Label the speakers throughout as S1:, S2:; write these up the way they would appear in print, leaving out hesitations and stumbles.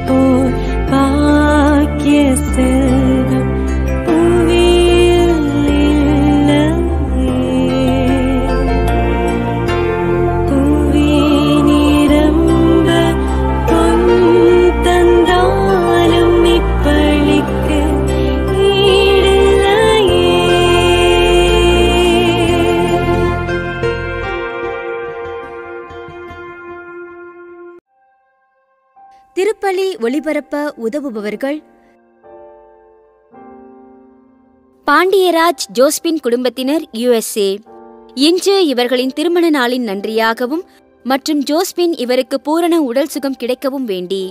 S1: போல் பாக்கிய செல்வம் புவியில் இல்லையே. புவி நிரம்ப பொன் தந்தாலும் இப்பளிக்கு ஈடில்லையே.
S2: திருப்பலி ஒளிபரப்ப உதவுபவர்கள் பாண்டியராஜ் ஜோஸ்பின் குடும்பத்தினர் USA. இன்று இவர்களின் திருமண நாளின் நன்றியாகவும் மற்றும் ஜோஸ்பின் இவருக்கு பூரண உடல் சுகம் கிடைக்கவும் வேண்டி.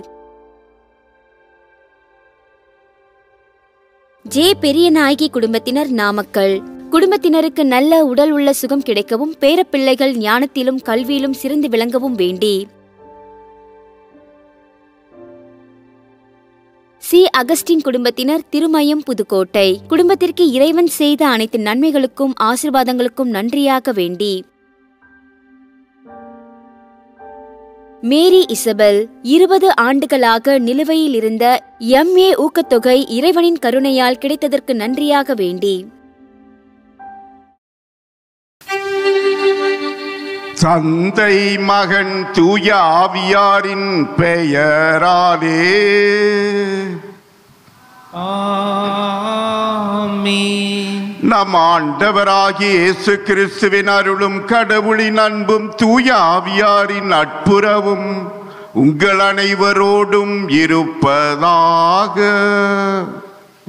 S2: ஜே பெரியநாயகி குடும்பத்தினர் நாமக்கல். குடும்பத்தினருக்கு நல்ல உடல் உள்ள சுகம் கிடைக்கவும் பேரப்பிள்ளைகள் ஞானத்திலும் கல்வியிலும் சிறந்து விளங்கவும் வேண்டி. சி அகஸ்டின் குடும்பத்தினர் திருமயம் புதுக்கோட்டை. குடும்பத்திற்கு இறைவன் செய்த அனைத்து நன்மைகளுக்கும் ஆசீர்வாதங்களுக்கும் நன்றியாக வேண்டி. மேரி இசபெல் 20 ஆண்டுகளாக நிலுவையில் இருந்த MA ஊக்கத்தொகை இறைவனின் கருணையால் கிடைத்ததற்கு நன்றியாக வேண்டி.
S3: தந்தை மகன் தூய ஆவியாரின் பெயராலே
S4: ஆமென்.
S3: நம் ஆண்டவராகிய இயேசு கிறிஸ்துவின் அருளும் கடவுளின் அன்பும் தூய ஆவியாரின் நட்புறவும் உங்கள் அனைவரோடும் இருப்பதாக.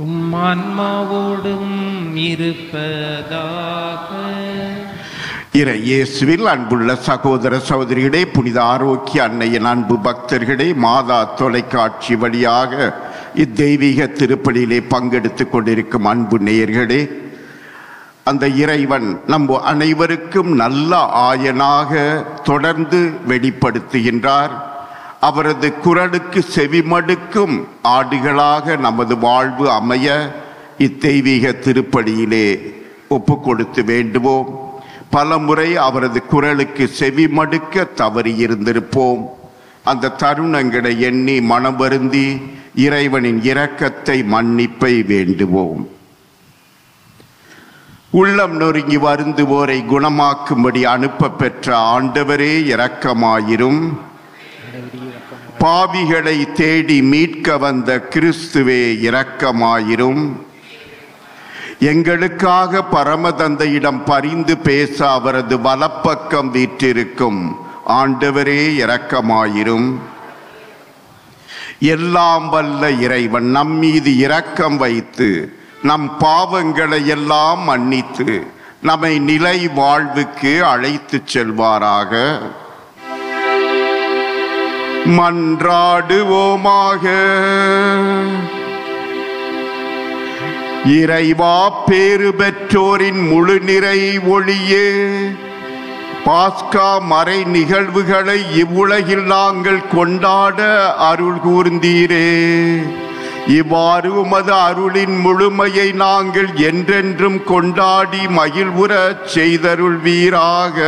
S4: உம் ஆன்மாவோடும் இருப்பதாக.
S3: இயேசுவில் அன்புள்ள சகோதர சகோதரிகளே, புனித ஆரோக்கிய அன்னையின் அன்பு பக்தர்களே, மாதா தொலைக்காட்சி வழியாக இத்தெய்வீக திருப்பலியிலே பங்கெடுத்துக் கொண்டிருக்கும் அன்பு நேயர்களே, அந்த இறைவன் நம் அனைவருக்கும் நல்ல ஆயனாக தொடர்ந்து வெளிப்படுத்துகின்றார். அவரது குரலுக்கு செவிமடுக்கும் ஆடுகளாக நமது வாழ்வு அமைய இத்தெய்வீக திருப்பலியிலே ஒப்பு கொடுத்து வேண்டுவோம். பல முறை அவரது குரலுக்கு செவிமடுக்க தவறியிருந்திருப்போம். அந்த தருணங்களை எண்ணி மனம் வருந்தி இறைவனின் இரக்கத்தை மன்னிப்பை வேண்டுவோம். உள்ளம் நொறுங்கி வருந்துவோரை குணமாக்கும்படி அனுப்ப பெற்ற ஆண்டவரே இரக்கமாயிரும். பாவிகளை தேடி மீட்க வந்த கிறிஸ்துவே இரக்கமாயிரும். எங்களுக்காக பரமதந்தையிடம் பரிந்து பேச அவரது வலப்பக்கம் வீற்றிருக்கும் ஆண்டவரே இரக்கமாயிரும். எல்லாம் வல்ல இறைவன் நம் மீது இரக்கம் வைத்து நம் பாவங்களை எல்லாம் மன்னித்து நம்மை நிலை வாழ்வுக்கு அழைத்து செல்வாராக. மன்றாடுவோமாக. இறைவா, பேறு பெற்றோரின் முழு நிறை ஒளியே, பாஸ்கா மறை நிகழ்வுகளை இவ்வுலகில் நாங்கள் கொண்டாட அருள் கூர்ந்தீரே. இவ்வாறு உமது அருளின் முழுமையை நாங்கள் என்றென்றும் கொண்டாடி மகிழ்வுறச் செய்தருள்வீராக.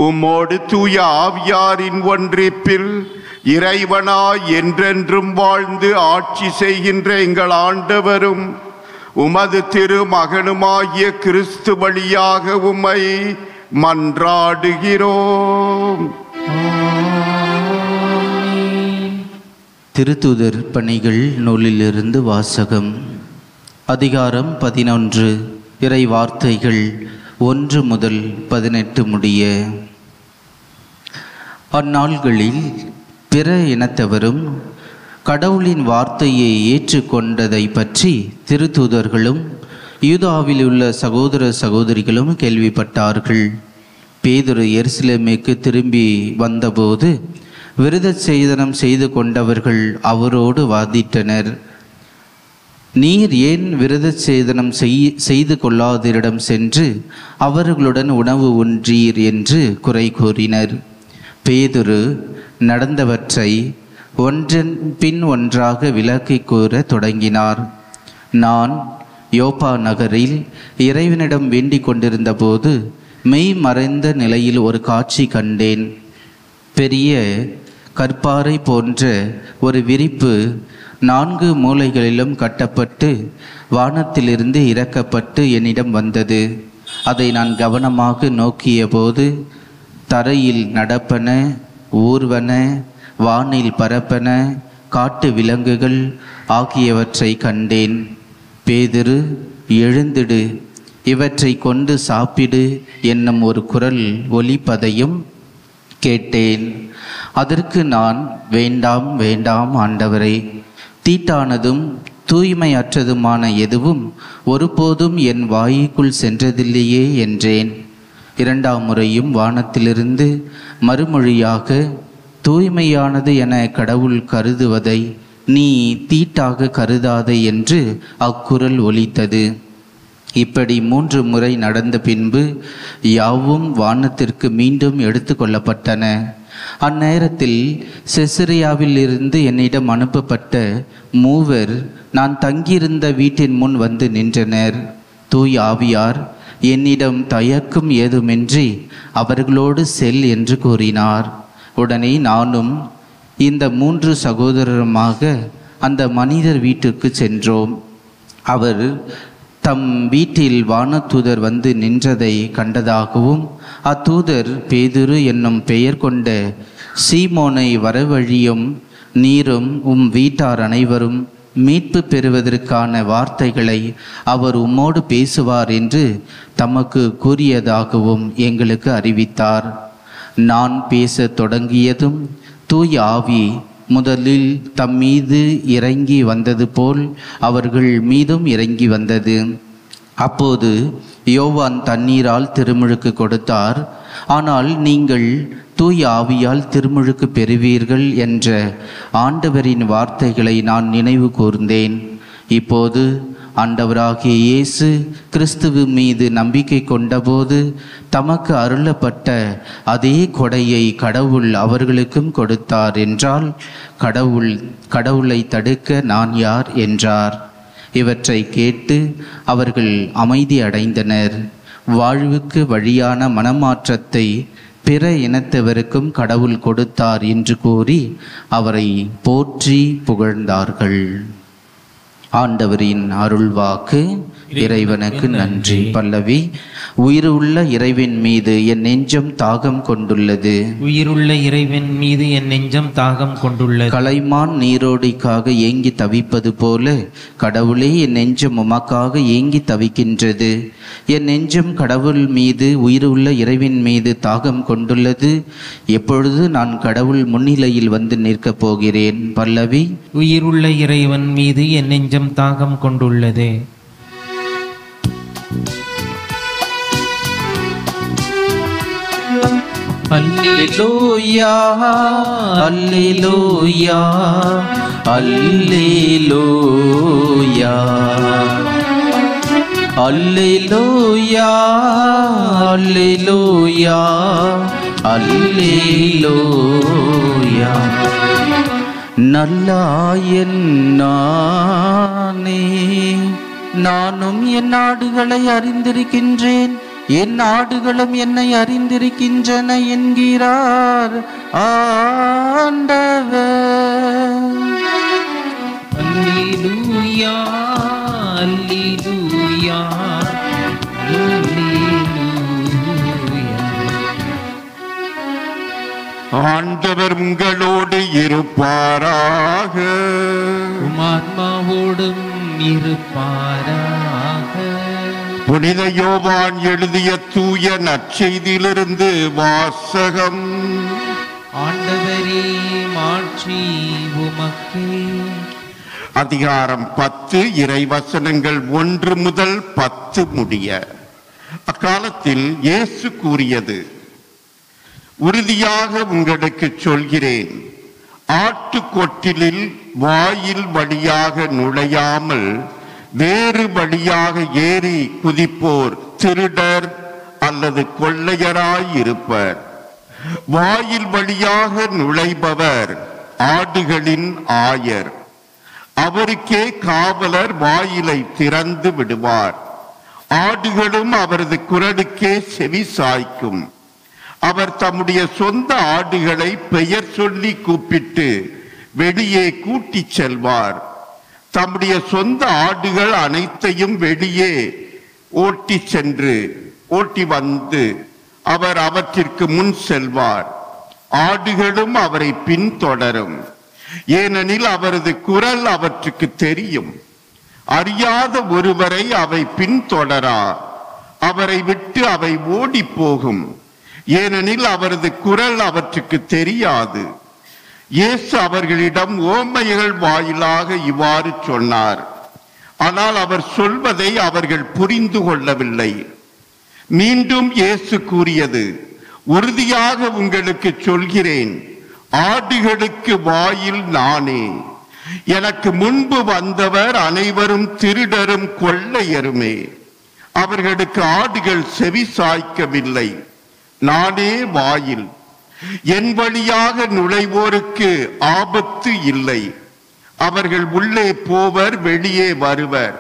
S3: உம்மோடு தூய ஆவியாரின் ஒன்றிப்பில் இறைவனாய் என்றென்றும் வாழ்ந்து ஆட்சி செய்கின்ற எங்கள் ஆண்டவரும் உமது திருமகனுமாகிய கிறிஸ்து வழியாக உம்மை மன்றாடுகிறோம்.
S5: திருத்தூதர் பணிகள் நூலிலிருந்து வாசகம். அதிகாரம் 11. இறை வார்த்தைகள் 1 முதல் 18 முடிய. அந்நாள்களில் பிற இனத்தவரும் கடவுளின் வார்த்தையை ஏற்றுக்கொண்டதை பற்றி திருத்தூதர்களும் யூதாவில் உள்ள சகோதர சகோதரிகளும் கேள்விப்பட்டார்கள். பேதுரு எருசலேமுக்கு திரும்பி வந்தபோது விருத சேதனம் செய்து கொண்டவர்கள் அவரோடு வாதிட்டனர். நீர் ஏன் விருத சேதனம் செய்து கொள்ளாதவரிடம் சென்று அவர்களுடன் உணவு உன்றீர் என்று குறை கூறினர். பேதுரு நடந்தவற்றை ஒன்றன் பின் ஒன்றாக விளக்கி கூற தொடங்கினார். நான் யோப்பா நகரில் இறைவனிடம் வேண்டிக் கொண்டிருந்த போது மெய் மறைந்த நிலையில் ஒரு காட்சி கண்டேன். பெரிய கற்பாறை போன்ற ஒரு விரிப்பு 4 மூலைகளிலும் கட்டப்பட்டு வானத்திலிருந்து இறக்கப்பட்டு என்னிடம் வந்தது. அதை நான் கவனமாக நோக்கிய போது தரையில் நடப்பன, ஊர்வன, வானில் பரப்பன, காட்டு விலங்குகள் ஆகியவற்றை கண்டேன். பேதுரு, எழுந்திடு, இவற்றை கொண்டு சாப்பிடு என்னும் ஒரு குரல் ஒலிப்பதையும் கேட்டேன். அதற்கு நான், வேண்டாம் வேண்டாம் ஆண்டவரே, தீட்டானதும் தூய்மையற்றதுமான எதுவும் ஒருபோதும் என் வாய்க்குள் சென்றதில்லையே என்றேன். 2ஆம் முறையும் வானத்திலிருந்து மறுமொழியாக, தூய்மையானது என கடவுள் கருதுவதை நீ தீட்டாக கருதாதே என்று அக்குரல் ஒலித்தது. இப்படி 3 முறை நடந்த பின்பு யாவும் வானத்திற்கு மீண்டும் எடுத்து கொள்ளப்பட்டன. அந்நேரத்தில் செசரியாவில் இருந்து என்னிடம் அனுப்பப்பட்ட 3 நான் தங்கியிருந்த வீட்டின் முன் வந்து நின்றனர். தூய் ஆவியார் என்னிடம் தயக்கம் ஏதுமின்றி அவர்களோடு செல் என்று கூறினார். உடனே நானும் இந்த 3 சகோதரருமாக அந்த மனிதர் வீட்டுக்கு சென்றோம். அவர் தம் வீட்டில் வானதூதர் வந்து நின்றதை கண்டதாகவும், அத்தூதர் பேதுரு என்னும் பெயர் கொண்ட சீமோனை வரவழியும், நீரும் வீட்டார் அனைவரும் மீட்பு பெறுவதற்கான வார்த்தைகளை அவர் உம்மோடு பேசுவார் என்று தமக்கு கூறியதாகவும் எங்களுக்கு அறிவித்தார். நான் பேசத் தொடங்கியதும் தூய ஆவி முதலில் தம் மீது இறங்கி வந்தது போல் அவர்கள் மீதும் இறங்கி வந்தது. அப்போது யோவான் தண்ணீரால் திருமுழுக்கு கொடுத்தார். ஆனால் நீங்கள் தூய ஆவியால் திருமுழுக்கு பெறுவீர்கள் என்ற ஆண்டவரின் வார்த்தைகளை நான் நினைவு கூர்ந்தேன். இப்போது ஆண்டவராகிய இயேசு கிறிஸ்துவ மீது நம்பிக்கை கொண்டபோது தமக்கு அருளப்பட்ட அதே கொடையை கடவுள் அவர்களுக்கும் கொடுத்தார் என்றால் கடவுளை தடுக்க நான் யார் என்றார். இவற்றை கேட்டு அவர்கள் அமைதி அடைந்தனர். வாழ்வுக்கு வழியான மனமாற்றத்தை பிற இனத்தவருக்கும் கடவுள் கொடுத்தார் என்று கூறி அவரை போற்றி புகழ்ந்தார்கள். ஆண்டவரின் அருள்வாக்கு. இறைவனுக்கு நன்றி. பல்லவி. உயிருள்ள இறைவன் மீது என் நெஞ்சம் தாகம் கொண்டுள்ளது.
S4: உயிருள்ள இறைவன் மீது என் நெஞ்சம் தாகம் கொண்டுள்ளது.
S5: கலைமான் நீரோடிக்காக ஏங்கி தவிப்பது போல கடவுளே என் நெஞ்சம் உமக்காக ஏங்கி தவிக்கின்றது. என் நெஞ்சம் கடவுள் மீது, உயிருள்ள இறைவன் மீது தாகம் கொண்டுள்ளது. எப்பொழுது நான் கடவுள் முன்னிலையில் வந்து நிற்கப் போகிறேன். பல்லவி.
S4: உயிருள்ள இறைவன் மீது என் நெஞ்சம் தாகம் கொண்டுள்ளது.
S5: அல்லேலூயா அல்லேலூயா அல்லேலூயா அல்லேலூயா அல்லேலூயா அல்லேலூயா. நல்லாயன் நானே, நானும் என் நாடுகளை அறிந்திருக்கின்றேன், என் நாடுகளும் என்னை அறிந்திருக்கின்றன என்கிறார் ஆண்டவர்.
S4: அல்லேலூயா அல்லேலூயா அல்லேலூயா.
S3: ஆண்டவர் உங்களோடு இருப்பாராக.
S4: உம் ஆத்மாவோடும் இருப்பாராக.
S3: புனித யோவான் எழுதிய தூய நற்செய்தியிலிருந்து வாசகம்.
S4: ஆண்டவரே, மாட்சி உமக்கே.
S3: அதிகாரம் 10, இறைவசனங்கள் 1 முதல் 10 முடிய. அக்காலத்தில் இயேசு கூறியது, உறுதியாக உங்களுக்கு சொல்கிறேன், ஆட்டுக்கொட்டிலில் வாயில் வழியாக நுழையாமல் வேறு வழியாக ஏறி குதிப்போர் திருடர் அல்லது கொள்ளையராயிருப்பர். வாயில் வழியாக நுழைபவர் ஆடுகளின் ஆயர். அவருக்கே காவலர் வாயிலை திறந்து விடுவார். ஆடுகளும் அவரது குரலுக்கே செவி சாய்க்கும். அவர் தம்முடைய சொந்த ஆடுகளை பெயர் சொல்லி கூப்பிட்டு வெளியே கூட்டிச் செல்வார். தம்முடைய சொந்த ஆடுகள் அனைத்தையும் வெளியே ஓட்டி வந்து அவர் அவற்றிற்கு முன் செல்வார். ஆடுகளும் அவரை பின்தொடரும். ஏனெனில் அவரது குரல் அவற்றுக்கு தெரியும். அறியாத ஒருவரை அவை பின்தொடரா. அவரை விட்டு அவை ஓடி போகும். ஏனெனில் அவரது குரல் அவற்றுக்கு தெரியாது. இயேசு அவர்களிடம் ஓமைகள் வாயிலாக இவ்வாறு சொன்னார். ஆனால் அவர் சொல்வதை அவர்கள் புரிந்து கொள்ளவில்லை. மீண்டும் இயேசு கூறியது, உறுதியாக உங்களுக்கு சொல்கிறேன், ஆடுகளுக்கு வாயில் நானே. எனக்கு முன்பு வந்தவர் அனைவரும் திருடரும் கொள்ளையருமே. அவர்களுக்கு ஆடுகள் செவி சாய்க்கவில்லை. நானே வாயில். என் வழியாக நுழைவோருக்கு ஆபத்து இல்லை. அவர்கள் உள்ளே போவர், வெளியே வருவர்,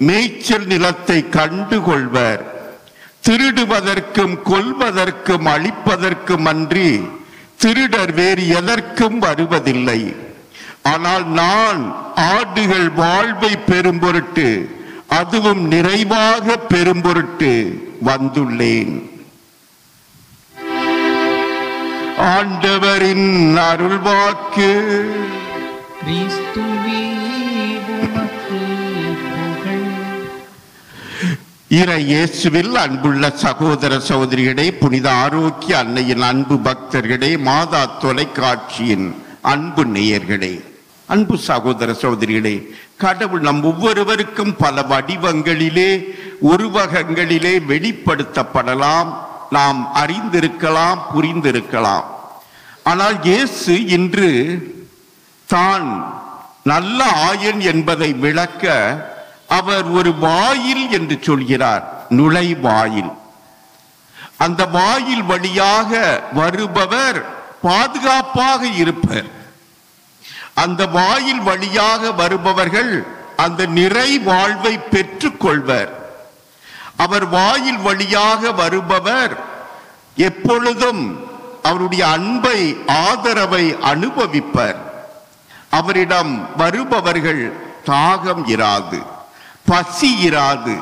S3: மேய்ச்சல் நிலத்தை கண்டுகொள்வர். திருடுவதற்கும் கொல்வதற்கும் அழிப்பதற்கும் அன்றி திருடர் வேறு எதற்கும் வருவதில்லை. ஆனால் நான் ஆடுகள் வாழ்வை பெறும் பொருட்டு, அதுவும் நிறைவாக பெறும் பொருட்டு வந்துள்ளேன். ஆண்டவரின் அருள்வாக்கு.
S4: கிறிஸ்துவே உமக்கு புகழ்.
S3: இறை இயேசுவில் அன்புள்ள சகோதர சகோதரிகளே, புனித ஆரோக்கிய அன்னையின் அன்பு பக்தர்களே, மாதா தொலைக்காட்சியின் அன்பு நேயர்களே, அன்பு சகோதர சகோதரிகளே, கடவுள் நம் ஒவ்வொருவருக்கும் பல வடிவங்களிலே உருவகங்களிலே வெளிப்படுத்தப்படலாம். நாம் அறிந்திருக்கலாம், புரிந்திருக்கலாம். ஆனால் இயேசு இன்று தான் நல்ல ஆயன் என்பதை விளக்க அவர் ஒரு வாயில் என்று சொல்கிறார். நுழைவாயில். அந்த வாயில் வழியாக வருபவர் பாதுகாப்பாக இருப்பர். அந்த வாயில் வழியாக வருபவர்கள் அந்த நிறை வாழ்வை பெற்றுக் கொள்வர். அவர் வாயில் வழியாக வருபவர் எப்பொழுதும் அவருடைய அன்பை, ஆதரவை அனுபவிப்பர். அவரிடம் வருபவர்கள் தாகம் இராது, பசி இராது.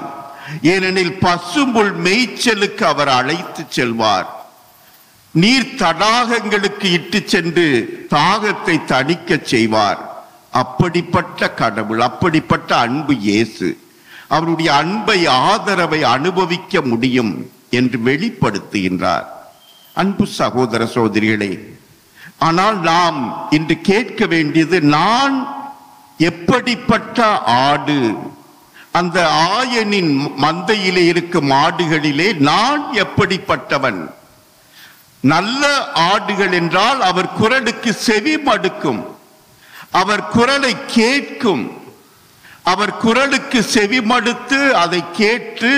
S3: ஏனெனில் பசும்புல் மேய்ச்சலுக்கு அவர் அழைத்து செல்வார். நீர் தடாகங்களுக்கு இட்டு சென்று தாகத்தை தணிக்க செய்வார். அப்படிப்பட்ட கடவுள், அப்படிப்பட்ட அன்பு இயேசு. அவருடைய அன்பை, ஆதரவை அனுபவிக்க முடியும் என்று வெளிப்படுத்துகின்றார். அன்பு சகோதர சகோதரிகளே, ஆனால் நாம் இன்று கேட்க வேண்டியது, நான் எப்படிப்பட்ட ஆடு? அந்த ஆயனின் மந்தையிலே இருக்கும் ஆடுகளிலே நான் எப்படிப்பட்டவன்? நல்ல ஆடுகள் என்றால் அவர் குரலுக்கு செவி மடுக்கும், அவர் குரலை கேட்கும். அவர் குரலுக்கு செவி மடுத்து அதை கேட்டு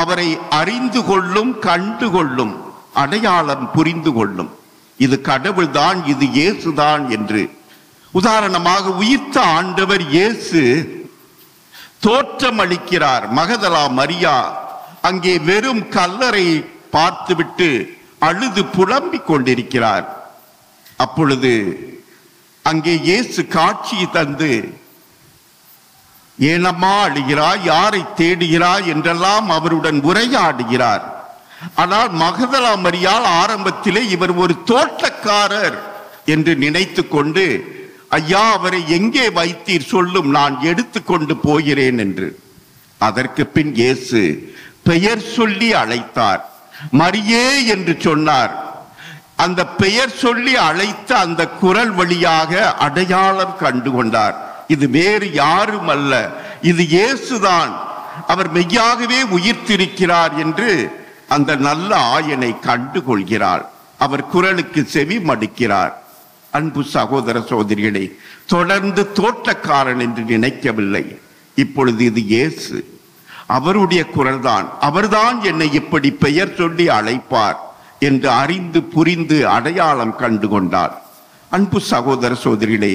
S3: அவரை அறிந்து கொள்ளும், கண்டு கொள்ளும், அடையாளம் புரிந்து கொள்ளும். இது கடவுள்தான், இது இயேசுதான் என்று. உதாரணமாக உயிர்த்த ஆண்டவர் இயேசு தோற்றம் அளிக்கிறார். மகதலா மரியா அங்கே வெறும் கல்லறை பார்த்துவிட்டு அழுது புலம்பிக் கொண்டிருக்கிறார். அப்பொழுது அங்கே இயேசு காட்சி தந்து, ஏனம்மா அழுகிறாய், யாரை தேடுகிறாய் என்றெல்லாம் அவருடன் உரையாடுகிறார். ஆனால் மகதலா மரியாள் ஆரம்பத்திலே இவர் ஒரு தோட்டக்காரர் என்று நினைத்து கொண்டு, ஐயா அவரை எங்கே வைத்தீர் சொல்லும், நான் எடுத்துக்கொண்டு போகிறேன் என்று. அதற்கு பின் இயேசு பெயர் சொல்லி அழைத்தார். மரியே என்று சொன்னார். அந்த பெயர் சொல்லி அழைத்த அந்த குரல் வழியாக அடையாளம் கண்டு கொண்டார். இது வேறு யாரும் அல்ல, இது இயேசுதான், அவர் மெய்யாகவே உயிர்த்திருக்கிறார் என்று அந்த நல்ல ஆயனை கண்டு கொள்கிறார். அவர் குரலுக்கு செவி மடுக்கிறார். அன்பு சகோதர சகோதரிகளே, தொடர்ந்து தோட்டக்காரன் என்று நினைக்கவில்லை. இப்பொழுது இது இயேசு, அவருடைய குரல்தான். அவர்தான் என்னை இப்படி பெயர் சொல்லி அழைப்பார் என்று அறிந்து புரிந்து அடையாளம் கண்டு கொண்டார். அன்பு சகோதர சகோதரிகளே,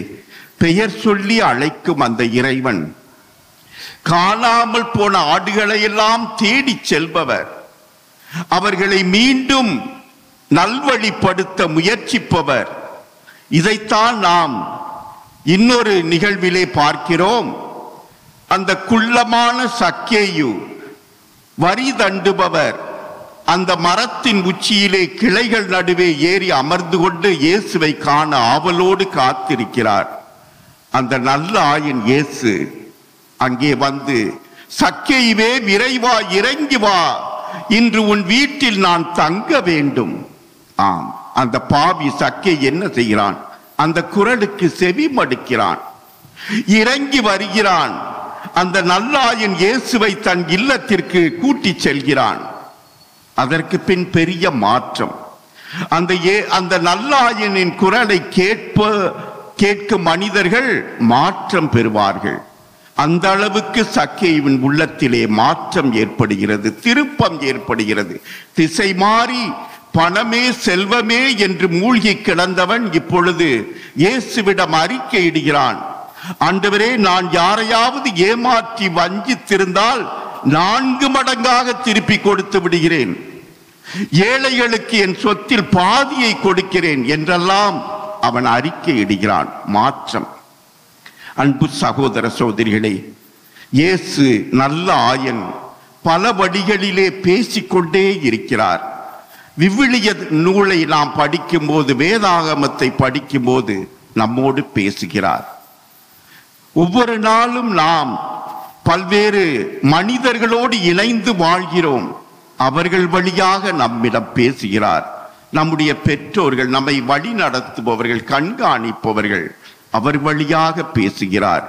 S3: பெயர் சொல்லி அழைக்கும் அந்த இறைவன் காணாமல் போன ஆடுகளை எல்லாம் தேடி செல்பவர். அவர்களை மீண்டும் நல்வழிப்படுத்த முயற்சிப்பவர். இதைத்தான் நாம் இன்னொரு நிகழ்விலே பார்க்கிறோம். அந்த குள்ளமான சக்கேயு வரி தண்டுபவர் அந்த மரத்தின் உச்சியிலே கிளைகள் நடுவே ஏறி அமர்ந்து கொண்டு இயேசுவை காண ஆவலோடு காத்திருக்கிறார். அந்த நல்ல ஆயன் இயேசு அங்கே வந்து, சக்கேயுவே விரைவா இறங்கி வா, இன்று உன் வீட்டில் நான் தங்க வேண்டும். ஆம், அந்த பாவி சக்கே என்ன செய்கிறான்? அந்த குரலுக்கு செவி மடுக்கிறான், இறங்கி வருகிறான். அந்த நல்லாயன் இயேசுவை தன் இல்லத்திற்கு கூட்டி செல்கிறான். அதற்கு பின் பெரிய மாற்றம். அந்த நல்லாயனின் குரலை கேட்கும் மனிதர்கள் மாற்றம் பெறுவார்கள். அந்த அளவுக்கு சக்கேயுவின் உள்ளத்திலே மாற்றம் ஏற்படுகிறது, திருப்பம் ஏற்படுகிறது. திசை மாறி பணமே செல்வமே என்று மூழ்கி கிடந்தவன் இப்பொழுது இயேசுவிடம் அறிக்கையிடுகிறான், ஆண்டவரே, நான் யாரையாவது ஏமாற்றி வஞ்சித்திருந்தால் 4 மடங்காக திருப்பி கொடுத்து விடுகிறேன், ஏழைகளுக்கு என் சொத்தில் பாதியை கொடுக்கிறேன் என்றெல்லாம் அவன் அறிக்கையிடுகிறான். மாற்றம். அன்பு சகோதர சகோதரிகளே, இயேசு நல்ல ஆயன் பல வழிகளிலே பேசிக்கொண்டே இருக்கிறார். விவிலிய நூலை நாம் படிக்கும்போது, வேதாகமத்தை படிக்கும்போது நம்மோடு பேசுகிறார். ஒவ்வொரு நாளும் நாம் பல்வேறு மனிதர்களோடு இணைந்து வாழ்கிறோம். அவர்கள் வழியாக நம்மிடம் பேசுகிறார். நம்முடைய பெற்றோர்கள், நம்மை வழி நடத்துபவர்கள், கண்காணிப்பவர்கள், அவர் வழியாக பேசுகிறார்.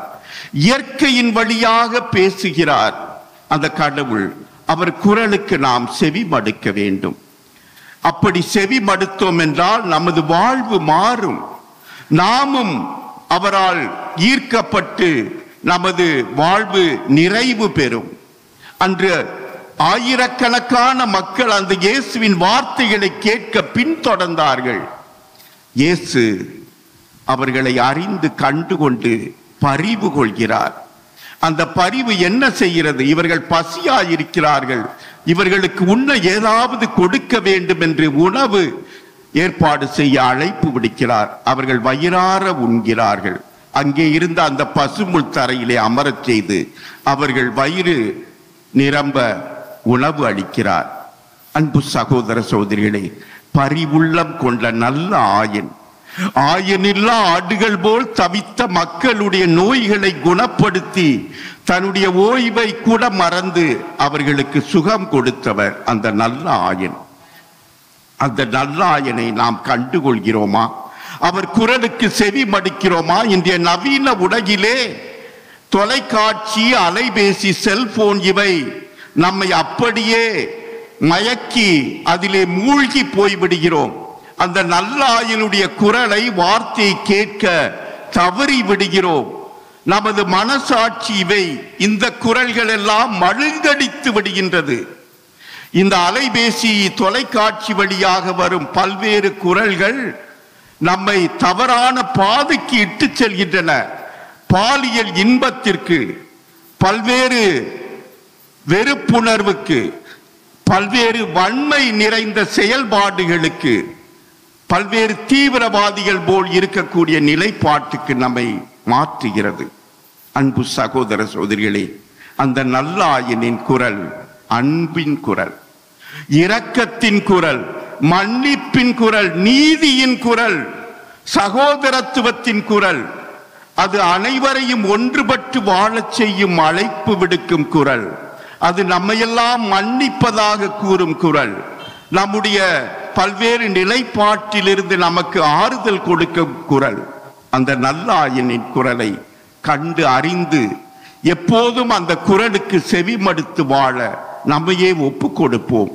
S3: இயற்கையின் வழியாக பேசுகிறார் அந்த கடவுள். அவர் குரலுக்கு நாம் செவி மடுக்க வேண்டும். அப்படி செவி மடுத்தோம் என்றால் நமது வாழ்வு மாறும். நாமும் அவரால் ஈர்க்கப்பட்டு நமது வாழ்வு நிறைவு பெறும். அன்று ஆயிரக்கணக்கான மக்கள் அந்த இயேசுவின் வார்த்தைகளை கேட்க பின்தொடர்ந்தார்கள். இயேசு அவர்களை அறிந்து கண்டுகொண்டு பரிவு கொள்கிறார். அந்த பரிவு என்ன செய்கிறது? இவர்கள் பசியாயிருக்கிறார்கள், இவர்களுக்கு உண்ண ஏதாவது கொடுக்க வேண்டும் என்று உணவு ஏற்பாடு செய்ய அழைப்பு விடுக்கிறார். அவர்கள் வயிறார உண்கிறார்கள். அங்கே இருந்த அந்த பசுமுள் தரையிலே அமரச் செய்து அவர்கள் வயிறு நிரம்ப உணவு அளிக்கிறார். அன்பு சகோதர சகோதரிகளே, பரிவுள்ளம் கொண்ட நல்ல ஆயன், ஆயனில்லா ஆடுகள் போல் தவித்த மக்களுடைய நோய்களை குணப்படுத்தி தன்னுடைய ஓய்வை கூட மறந்து அவர்களுக்கு சுகம் கொடுத்தவர் அந்த நல்ல ஆயன். அந்த நல்ல ஆயனை நாம் கண்டுகொள்கிறோமா? அவர் குரலுக்கு செவி மடுக்கிறோமா? இன்றைய நவீன உலகிலே தொலைக்காட்சி, அலைபேசி, செல்போன் இவை நம்மை அப்படியே மயக்கி அதிலே மூழ்கி போய்விடுகிறோம். அந்த நல்ல ஆயனுடைய குரலை, வார்த்தையை கேட்க தவறி விடுகிறோம். நமது மனசாட்சி இவை இந்த குரல்கள் எல்லாம் மழுங்கடித்து விடுகின்றது. இந்த அலைபேசி, தொலைக்காட்சி வழியாக வரும் பல்வேறு குரல்கள் நம்மை தவறான பாதைக்கு இட்டு செல்கின்றன. பாலியல் இன்பத்திற்கு, பல்வேறு வெறுப்புணர்வுக்கு, பல்வேறு வன்மை நிறைந்த செயல்பாடுகளுக்கு, பல்வேறு தீவிரவாதிகள் போல் இருக்கக்கூடிய நிலைப்பாட்டுக்கு நம்மை மாற்றுகிறது. அன்பு சகோதர சகோதரிகளே, அந்த நல்ல ஆயனின் குரல் அன்பின் குரல், இரக்கத்தின் குரல், மன்னிப்பின் குரல், நீதியின் குரல், சகோதரத்துவத்தின் குரல். அது அனைவரையும் ஒன்றுபட்டு வாழச் செய்யும் அழைப்பு விடுக்கும் குரல். அது நம்மையெல்லாம் மன்னிப்பதாக கூறும் குரல். நம்முடைய பல்வேறு நிலைப்பாட்டிலிருந்து நமக்கு ஆறுதல் கொடுக்கும் குரல். அந்த நல்ல ஆயனின் குரலை கண்டு அறிந்து எப்போதும் அந்த குரலுக்கு செவி மடுத்து வாழ நம்மையே ஒப்பு கொடுப்போம்.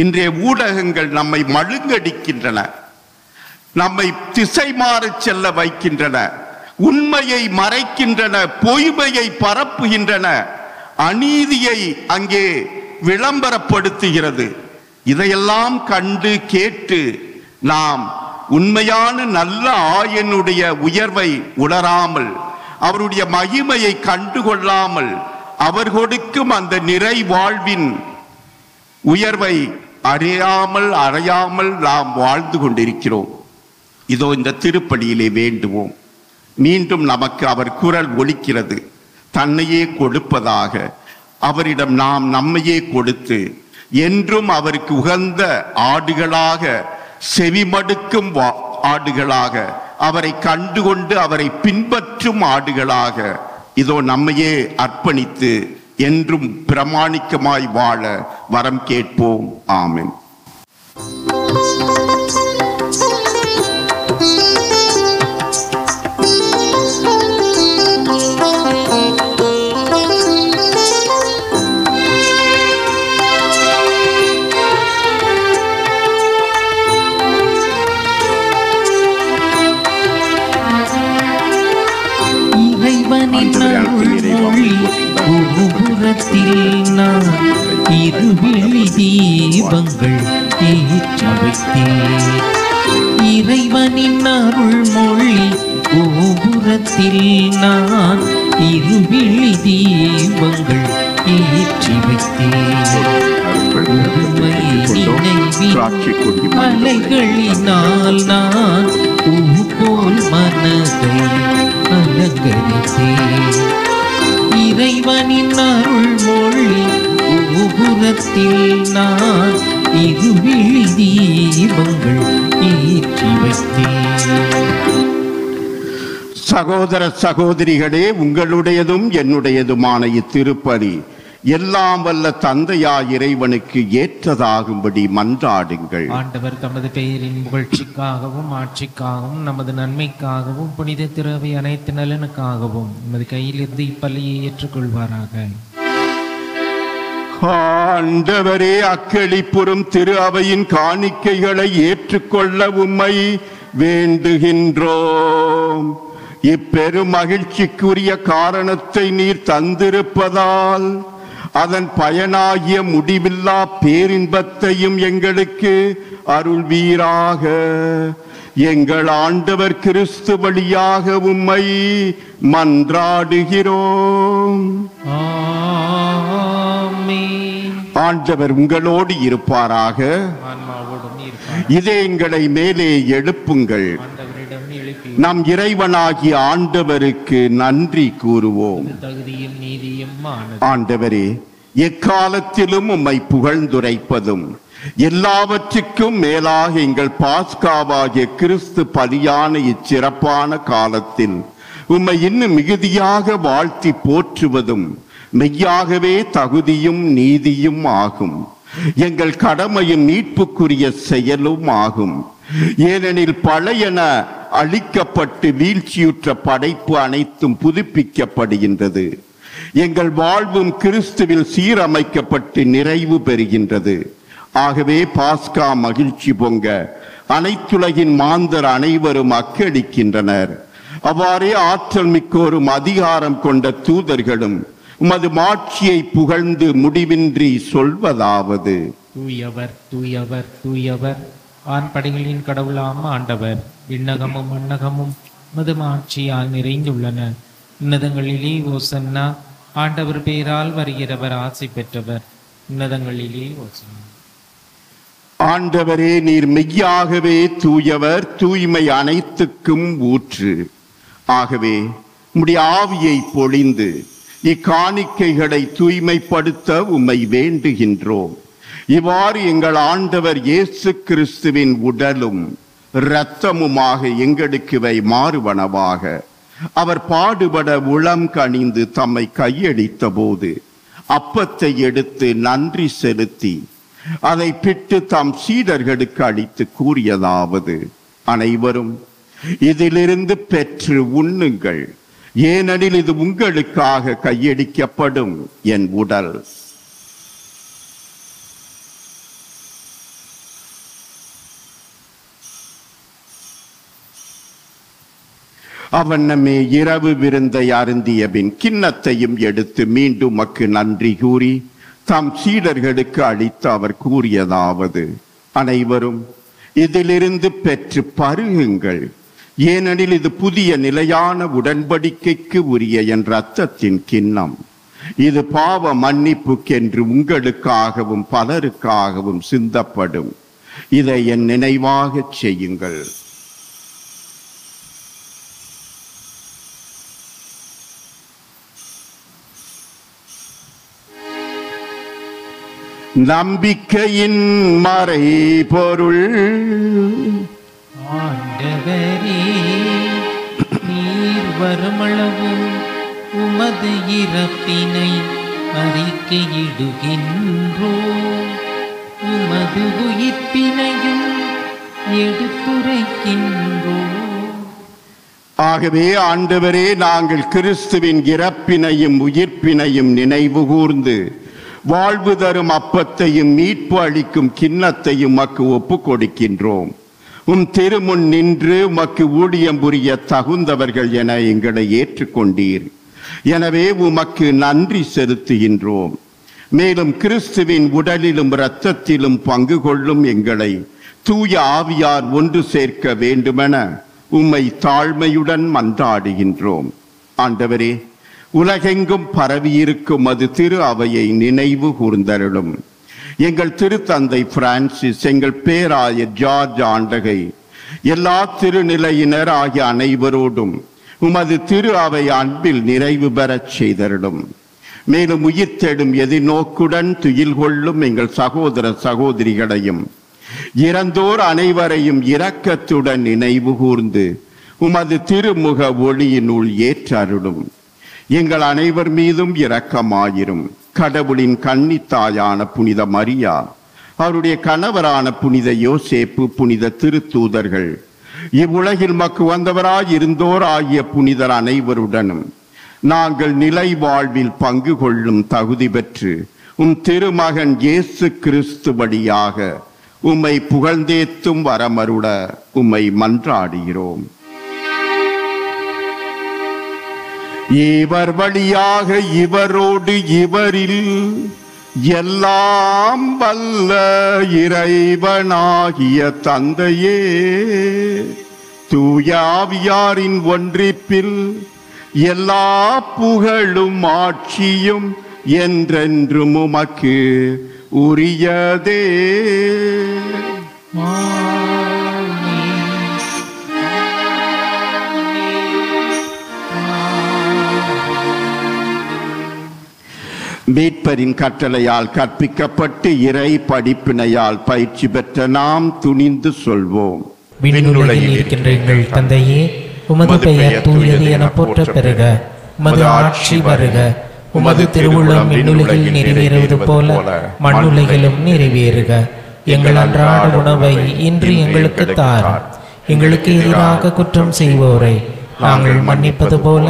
S3: இன்றைய ஊடகங்கள் நம்மை மழுங்கடிக்கின்றன, நம்மை திசை மாறச் செல்ல வைக்கின்றன, உண்மையை மறைக்கின்றன, பொய்மையை பரப்புகின்றன, அநீதியை அங்கே விளம்பரப்படுத்துகிறது. இதையெல்லாம் கண்டு கேட்டு நாம் உண்மையான நல்ல ஆயனுடைய உயர்வை உணராமல், அவருடைய மகிமையை கண்டுகொள்ளாமல், அவர் கொடுக்கும் அந்த நிறை வாழ்வின் உயர்வை அறியாமல் நாம் வாழ்ந்து கொண்டிருக்கிறோம். இதோ இந்த திருப்பலியிலே வேண்டுவோம். மீண்டும் நமக்கு அவர் குரல் ஒலிக்கிறது. தன்னையே கொடுப்பதாக அவரிடம் நாம் நம்மையே கொடுத்து என்றும் அவருக்கு உகந்த ஆடுகளாக, செவிமடுக்கும் ஆடுகளாக, அவரை கண்டுகொண்டு அவரை பின்பற்றும் ஆடுகளாக இதோ நம்மையே அர்ப்பணித்து என்றும் பிரமாணிக்கமாய் வாழ வரம் கேட்போம். ஆமென்.
S4: நான் இருவிழி தீபங்கள் ஏற்றி வைத்தேன். இறைவனின் அருள் மொழி கோபுரத்தில் நான் இருவிழி தீபங்கள் ஏற்றி வைத்தேன். மலைகளினால் நான் பூ போல் மனதை அலங்கரித்தேன். இறைவனின் அருள் மொழி கோபுரத்தில் நான் இருவிழி தீபங்கள் ஏற்றி வைத்தேன்.
S3: சகோதர சகோதரிகளே, உங்களுடையதும் என்னுடையதுமான இத்திருப்பலி எல்லாம் வல்ல தந்தையாய் இறைவனுக்கு ஏற்றதாகும்படி மன்றாடுங்கள்.
S4: ஆண்டவர் தமது பெயரின் புகழ்ச்சிக்காகவும் ஆட்சிக்காகவும் நமது நன்மைக்காகவும் புனித திரவை அனைத்து நலனுக்காகவும் நமது கையிலிருந்து இப்பலியை ஏற்றுக்கொள்வாராக.
S3: ஆண்டவரே, அக்களிப்புறும் திரு அவையின் காணிக்கைகளை ஏற்றுக்கொள்ள உம்மை வேண்டுகின்றோம். இப்பெரும் மகிழ்ச்சிக்குரிய காரணத்தை நீர் தந்திருப்பதால் அதன் பயனாகிய முடிவில்லா பேரின்பத்தையும் எங்களுக்கு அருள்வீராக. எங்கள் ஆண்டவர் கிறிஸ்து வழியாக உம்மை மன்றாடுகிறோம். ஆண்டவர் உங்களோடு இருப்பாராக. இதயங்களை மேலே எழுப்புங்கள். நம் இறைவனாகிய ஆண்டவருக்கு நன்றி கூறுவோம். ஆண்டவரே, எக்காலத்திலும் உம்மை புகழ்ந்துரைப்பதும் எல்லாவற்றுக்கும் மேலாக எங்கள் பாஸ்காவாகிய கிறிஸ்து பலியான இச்சிறப்பான காலத்தில் உம்மை இன்னும் மிகுதியாக வாழ்த்தி போற்றுவதும் மெய்யாகவே தகுதியும் நீதியும் ஆகும். எங்கள் கடமையும் மீட்புக்குரிய செயலும் ஆகும். ஏனெனில் பழையன அழிக்கப்பட்டு வீழ்ச்சியுற்ற படைப்பு அனைத்தும் புதுப்பிக்கப்படுகின்றது. எங்கள் வாழ்வும் கிறிஸ்துவில் சீரமைக்கப்பட்டு நிறைவு பெறுகின்றது. ஆகவே பாஸ்கா மகிழ்ச்சி பொங்க அனைத்துலகின் மாந்தர் அனைவரும் அக்களிக்கின்றனர். அவ்வாறே ஆற்றல் மிக்கோரும் அதிகாரம் கொண்ட தூதர்களும் உமது மாட்சியை புகழ்ந்து முடிவின்றி சொல்வதாவது:
S4: தூயவர் தூயவர் தூயவர், ஆண்படைகளின் கடவுளாம் ஆண்டவர். விண்ணகமும் மண்ணகமும் மது மாட்சியால் நிறைந்துள்ளன. உன்னதங்களிலே ஓசன்னா. ஆண்டவர் பெயரால் வருகிறவர் ஆசை பெற்றவர். உன்னதங்களிலே ஓசன்னா.
S3: ஆண்டவரே, நீர் மெய்யாகவே தூயவர், தூய்மை அனைத்துக்கும் ஊற்று. ஆகவே உம்முடைய ஆவியை பொழிந்து இக்காணிக்கைகளை தூய்மைப்படுத்த உம்மை வேண்டுகின்றோம். இவ்வாறு எங்கள் ஆண்டவர் இயேசு கிறிஸ்துவின் உடலும் இரத்தமுமாக எங்களுக்கு இவை மாறுவனவாக. அவர் பாடுபட உளம் கனிந்து தம்மை கையளித்த போது அப்பத்தை எடுத்து நன்றி செலுத்தி அதை பிட்டு தம் சீடர்களுக்கு அளித்து கூறியதாவது: அனைவரும் இதிலிருந்து பெற்று உண்ணுங்கள், ஏனெனில் இது உங்களுக்காக கையளிக்கப்படும் என் உடல். அவன் நம்மை இரவு விருந்தை அருந்திய பின் கிண்ணத்தையும் எடுத்து மீண்டும் உமக்கு நன்றி கூறி தம் சீடர்களுக்கு அளித்து அவர் கூறியதாவது: அனைவரும் இதிலிருந்து பெற்று பருகுங்கள், ஏனெனில் இது புதிய நிலையான உடன்படிக்கைக்கு உரிய என் இரத்தத்தின் கிண்ணம். இது பாவ மன்னிப்புக்கென்று உங்களுக்காகவும் பலருக்காகவும் சிந்தப்படும். இதை என் நினைவாக செய்யுங்கள். நம்பிக்கையின் மறைபொருள்.
S4: ஆண்டவரே, நீர் வருமளவு உமது இறப்பினை அறிக்கையிடுகின்றோம், உமது உயிர்ப்பினையும் எடுத்துரைக்கின்றோம்.
S3: ஆகவே ஆண்டவரே, நாங்கள் கிறிஸ்துவின் இறப்பினையும் உயிர்ப்பினையும் நினைவு கூர்ந்து வாழ்வு தரும் அப்பத்தையும் மீட்பு அளிக்கும் கிண்ணத்தையும் உமக்கு ஒப்பு கொடுக்கின்றோம். திருமுன் நின்று உமக்கு ஊழியம் புரிய தகுந்தவர்கள் என எங்களை ஏற்றுக்கொண்டீர். எனவே உமக்கு நன்றி செலுத்துகின்றோம். மேலும் கிறிஸ்துவின் உடலிலும் இரத்தத்திலும் பங்கு கொள்ளும் எங்களை தூய ஆவியார் ஒன்று சேர்க்க வேண்டுமென உம்மை தாழ்மையுடன் மன்றாடுகின்றோம். ஆண்டவரே, உலகெங்கும் பரவியிருக்கும் அது திரு அவையை நினைவு கூர்ந்தருளும். எங்கள் திருத்தந்தை பிரான்சிஸ், எங்கள் பேராய ஜார்ஜ் ஆண்டகை, எல்லா திருநிலையினர் ஆகிய அனைவரோடும் உமது திரு அவை அன்பில் நிறைவு பெறச் செய்தருளும். மேலும் உயிர் தேடும் எதிர்நோக்குடன் துயில் கொள்ளும் எங்கள் சகோதர சகோதரிகளையும் இறந்தோர் அனைவரையும் இரக்கத்துடன் நினைவு கூர்ந்து உமது திருமுக ஒளியினுள் ஏற்றருளும். எங்கள் அனைவர் மீதும் இரக்கமாயிரும். கடவுளின் கன்னித்தாயான புனித மரியா, அவருடைய கணவரான புனித யோசேப்பு, புனித திருத்தூதர்கள், இவ்வுலகில் மக்கு வந்தவராய் இருந்தோர் ஆகிய புனிதர் அனைவருடனும் நாங்கள் நிலை வாழ்வில் பங்கு கொள்ளும் தகுதி பெற்று திருமகன் இயேசு கிறிஸ்து வழியாக உம்மை புகழ்ந்தேத்தும் வரமருள உம்மை மன்றாடுகிறோம். இவர் வழியாக இவரோடு இவரில் எல்லாம் வல்ல இறைவனாகிய தந்தையே, தூய ஆவியாரின் ஒன்றிப்பில் எல்லா புகழும் ஆட்சியும் என்றென்றும் உமக்கு உரியதே. மீட்பரின் கட்டளையால் கற்பிக்கப்பட்டு இறை படிப்பினையால் பயிற்சி பெற்ற நாம் துணிந்து சொல்வோம்.
S4: விண்ணுலகில் இருக்கின்ற எங்கள் தந்தையே, உமது பெயர் தூயது என போற்ற பெறுக. உமது ஆட்சி வருக. உமது திருவுள்ளம் விண்ணுலகில் நிறைவேறுவது போல மண்ணுலகிலும் நிறைவேறுக. எங்கள் அன்றாட உணவை இன்று எங்களுக்கு தாரும். எங்களுக்கு எதிராக குற்றம் செய்வோரை நாங்கள் மன்னிப்பது போல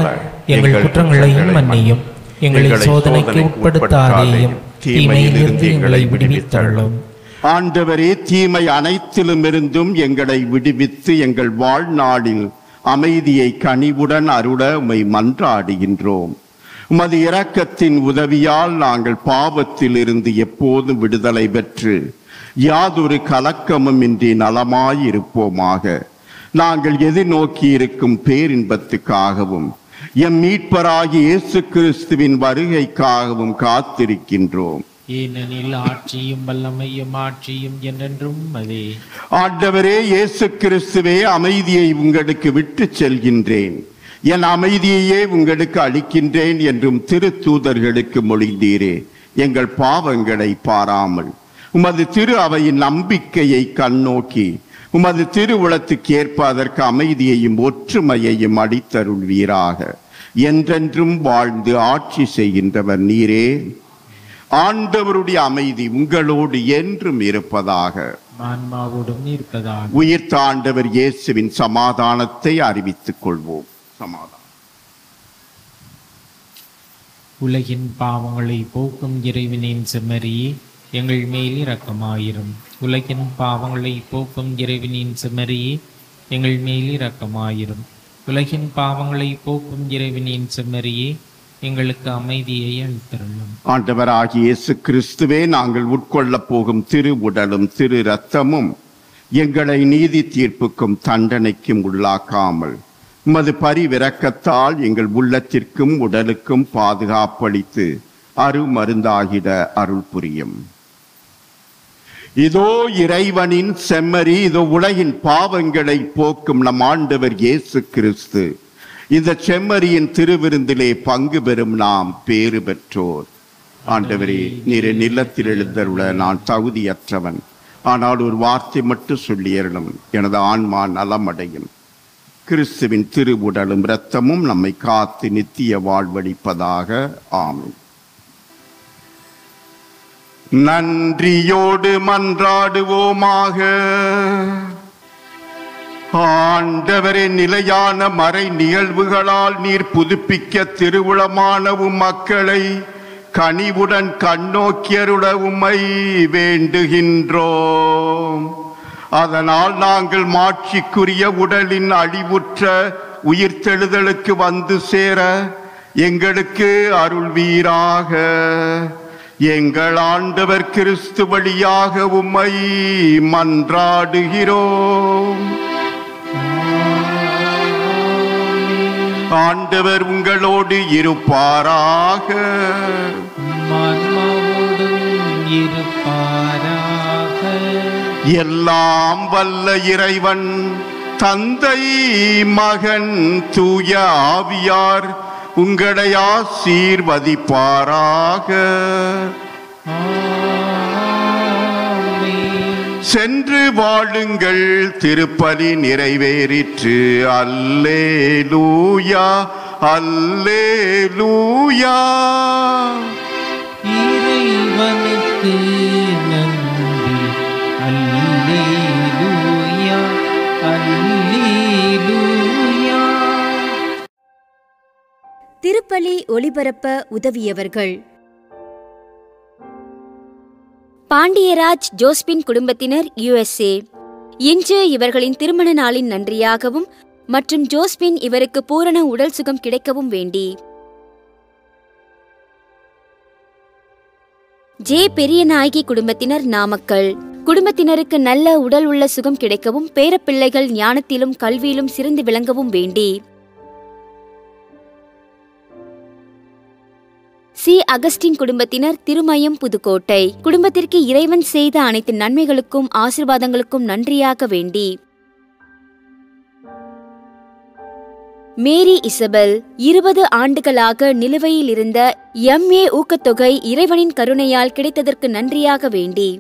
S4: எங்கள் குற்றங்களையும் மன்னியும். எங்களை சோதனைக்கு உட்படுத்தாதேயும், தீமையிலிருந்து எங்களை விடுவித்தருளும்.
S3: ஆண்டவரே, தீமை அனைத்திலும் இருந்தும் எங்களை விடுவித்து எங்கள் வாழ்நாளில் அமைதியை கனிவுடன் அருள உம்மை மன்றாடுகின்றோம். உமது இரக்கத்தின் உதவியால் நாங்கள் பாவத்தில் இருந்து எப்போதும் விடுதலை பெற்று யாதொரு கலக்கமும் இன்றி நலமாயிருப்போமாக. நாங்கள் எதிர்நோக்கி இருக்கும் பேரின்பத்துக்காகவும் எம் மீட்பராகிய இயேசு கிறிஸ்துவின் வருகைக்காகவும் காத்திருக்கின்றோம்.
S4: ஏனெனில் ஆட்சியும் வல்லமையும் ஆட்சியும் என்றென்றும் அதே.
S3: ஆண்டவரே இயேசு கிறிஸ்துவே, அமைதியை உங்களுக்கு விட்டு செல்கின்றேன், என் அமைதியையே உங்களுக்கு அளிக்கின்றேன் என்றும் திருத்தூதர்களுக்கு மொழிந்தீரே. எங்கள் பாவங்களை பாராமல் உமது திரு அவையின் நம்பிக்கையை கண்ணோக்கி உமது திருவுளத்துக்கு ஏற்ப அதற்கு அமைதியையும் ஒற்றுமையையும் அளித்தருள்வீராக. என்றென்றும் வாழ்ந்து ஆட்சி செய்கின்றவர் நீரே. ஆண்டவருடைய அமைதி உங்களோடு என்றும் இருப்பதாக. உயிர்த்த ஆண்டவர் இயேசுவின் சமாதானத்தை அறிவித்துக் கொள்வோம். சமாதானம்.
S4: உலகின் பாவங்களை போக்கும் இறைவனின் செம்மறியே, எங்கள் மேல் இரக்கமாயிரும். உலகின் பாவங்களை போக்கும் இறைவனின் செம்மறியே, எங்கள் மேல் இரக்கமாயிரும். உலகின் பாவங்களை போக்கும் இறைவனின் செம்மறியே, எங்களுக்கு அமைதியை அளித்தருளும்.
S3: ஆண்டவராகிய இயேசு கிறிஸ்துவே, நாங்கள் உட்கொள்ளப் போகும் திரு உடலும் திரு இரத்தமும் எங்களை நீதி தீர்ப்புக்கும் தண்டனைக்கும் உள்ளாக்காமல் உமது பரிவிரக்கத்தால் எங்கள் உள்ளத்திற்கும் உடலுக்கும் பாதுகாப்பளித்து அருமருந்தாகிட அருள் புரியும். இதோ இறைவனின் செம்மறி, இதோ உலகின் பாவங்களை போக்கும் நம் ஆண்டவர் இயேசு கிறிஸ்து. இந்த செம்மறியின் திருவிருந்திலே பங்கு பெறும் நாம் பேறு பெற்றோர். ஆண்டவரே, நீர் என் இல்லத்தில் எழுந்தருள நான் தகுதியற்றவன். ஆனால் ஒரு வார்த்தை மட்டும் சொல்லியறலும் எனது ஆன்மா நலமடையும். கிறிஸ்துவின் திருவுடலும் இரத்தமும் நம்மை காத்து நித்திய வாழ்வளிப்பதாக. ஆமென். நன்றியோடு மன்றாடுவோமாக. ஆண்டவரே, நிலையான மறை நிகழ்வுகளால் நீர் புதுப்பிக்க திருவுளமானவும் மக்களை கனிவுடன் கண்ணோக்கியருட உம்மை வேண்டுகின்றோம். அதனால் நாங்கள் மாட்சிக்குரிய உடலின் அழிவுற்ற உயிர்த்தெழுதலுக்கு வந்து சேர எங்களுக்கு அருள்வீராக. எங்கள் ஆண்டவர் கிறிஸ்து வழியாக உம்மை மன்றாடுகிறோம். ஆண்டவர் உங்களோடு இருப்பாராக. எல்லாம் வல்ல இறைவன் தந்தை, மகன், தூய ஆவியார் உங்களை ஆசீர்வதிப்பாராக. சென்று வாழுங்கள், திருப்பலி நிறைவேறிற்று. அல்லேலூயா, அல்லேலூயா.
S4: இறைவனுக்கு நன்றி. அல்லேலூயா, அல்லேலூயா.
S2: திருப்பலி ஒளிபரப்ப உதவியவர்கள்: பாண்டியராஜ் ஜோஸ்பின் குடும்பத்தினர், USA. இன்று இவர்களின் திருமண நாளின் நன்றியாகவும் மற்றும் ஜோஸ்பின் இவருக்கு பூரண உடல் சுகம் கிடைக்கவும் வேண்டி. ஜே பெரியநாயகி குடும்பத்தினர், நாமக்கல். குடும்பத்தினருக்கு நல்ல உடல் உள்ள சுகம் கிடைக்கவும் பேரப்பிள்ளைகள் ஞானத்திலும் கல்வியிலும் சிறந்து விளங்கவும் வேண்டி. சி அகஸ்டின் குடும்பத்தினர், திருமயம், புதுக்கோட்டை. குடும்பத்திற்கு இறைவன் செய்த அனைத்து நன்மைகளுக்கும் ஆசீர்வாதங்களுக்கும் நன்றியாக வேண்டி. மேரி இசபெல் 20 ஆண்டுகளாக நிலுவையில் இருந்த MA ஊக்கத்தொகை இறைவனின் கருணையால் கிடைத்ததற்கு நன்றியாக வேண்டி.